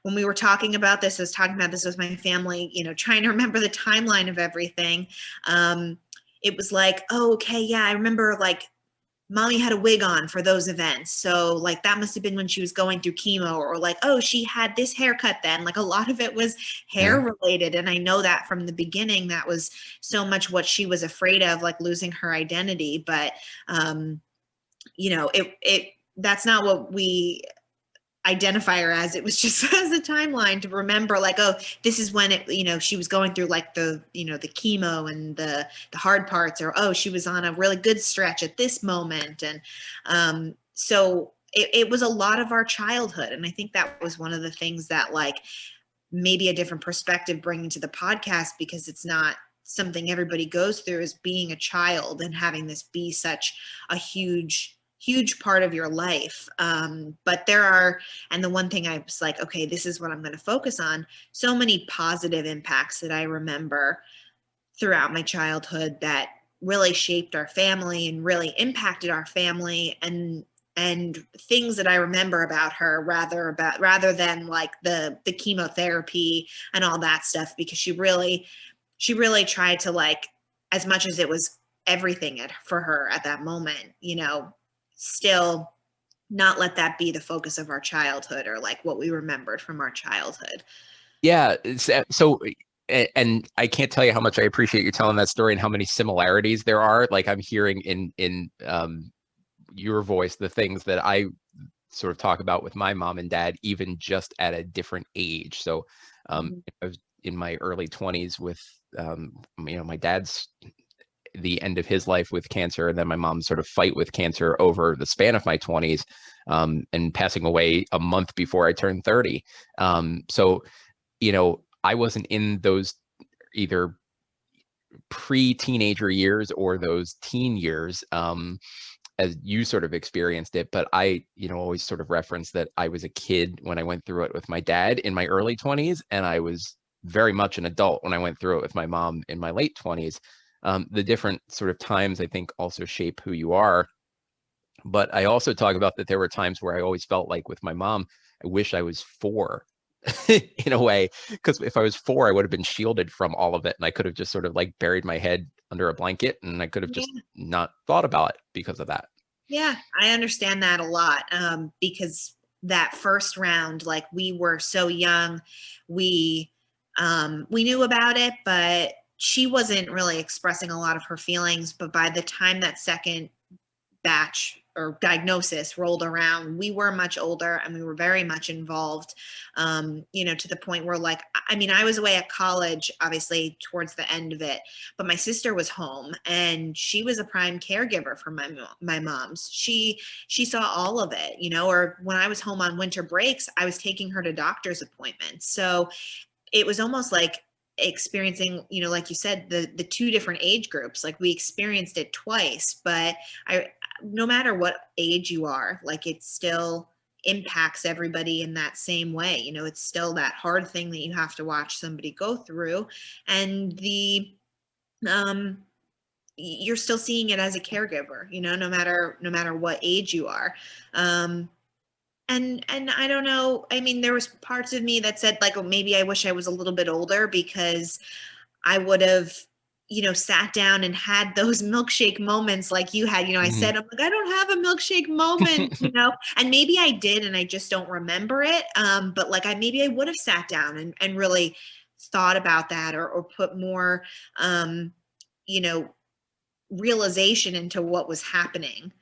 when we were talking about this, I was talking about this with my family, you know, trying to remember the timeline of everything. It was like, oh, okay, yeah, I remember like mommy had a wig on for those events. So like that must have been when she was going through chemo, or like, oh, she had this haircut then. Like a lot of it was hair related. And I know that from the beginning, that was so much what she was afraid of, like losing her identity. But, you know, that's not what we identify her as. It was just as a timeline to remember, like, oh, this is when it, you know, she was going through like the, you know, the chemo and the hard parts, or oh, she was on a really good stretch at this moment. And so it was a lot of our childhood. And I think that was one of the things that, like, maybe a different perspective bringing to the podcast, because it's not something everybody goes through, is being a child and having this be such a huge part of your life. But there are, and the one thing I was like, okay, this is what I'm going to focus on. So many positive impacts that I remember throughout my childhood that really shaped our family and really impacted our family, and things that I remember about her rather than like the chemotherapy and all that stuff, because she really tried to, like, as much as it was everything for her at that moment, you know, still not let that be the focus of our childhood, or like what we remembered from our childhood. Yeah. So, and I can't tell you how much I appreciate you telling that story and how many similarities there are. Like I'm hearing in your voice the things that I sort of talk about with my mom and dad, even just at a different age. So I was in my early 20s with, you know, my dad's the end of his life with cancer, and then my mom's sort of fight with cancer over the span of my 20s, and passing away a month before I turned 30. So, you know, I wasn't in those either pre-teenager years or those teen years, as you sort of experienced it. But I, you know, always sort of reference that I was a kid when I went through it with my dad in my early 20s, and I was very much an adult when I went through it with my mom in my late 20s. The different sort of times, I think, also shape who you are. But I also talk about that there were times where I always felt like with my mom, I wish I was 4 in a way, because if I was 4, I would have been shielded from all of it, and I could have just sort of like buried my head under a blanket, and I could have just Yeah. not thought about it because of that. Yeah, I understand that a lot, because that first round, like, we were so young, we we knew about it, but she wasn't really expressing a lot of her feelings. But by the time that second batch or diagnosis rolled around, we were much older and we were very much involved, you know, to the point where, like, I mean, I was away at college, obviously, towards the end of it, but my sister was home and she was a prime caregiver for my mom's. She saw all of it, you know, or when I was home on winter breaks, I was taking her to doctor's appointments. So it was almost like experiencing, you know, like you said, the two different age groups. Like, we experienced it twice. But I no matter what age you are, like, it still impacts everybody in that same way. You know, it's still that hard thing that you have to watch somebody go through. And um you're still seeing it as a caregiver, you know, no matter what age you are. And I don't know, I mean, there was parts of me that said, like, oh, maybe I wish I was a little bit older, because I would have, you know, sat down and had those milkshake moments like you had. You know, I Mhm. said, I'm like, I don't have a milkshake moment, you know, and maybe I did and I just don't remember it. But like, maybe I would have sat down and really thought about that, or put more, you know, realization into what was happening.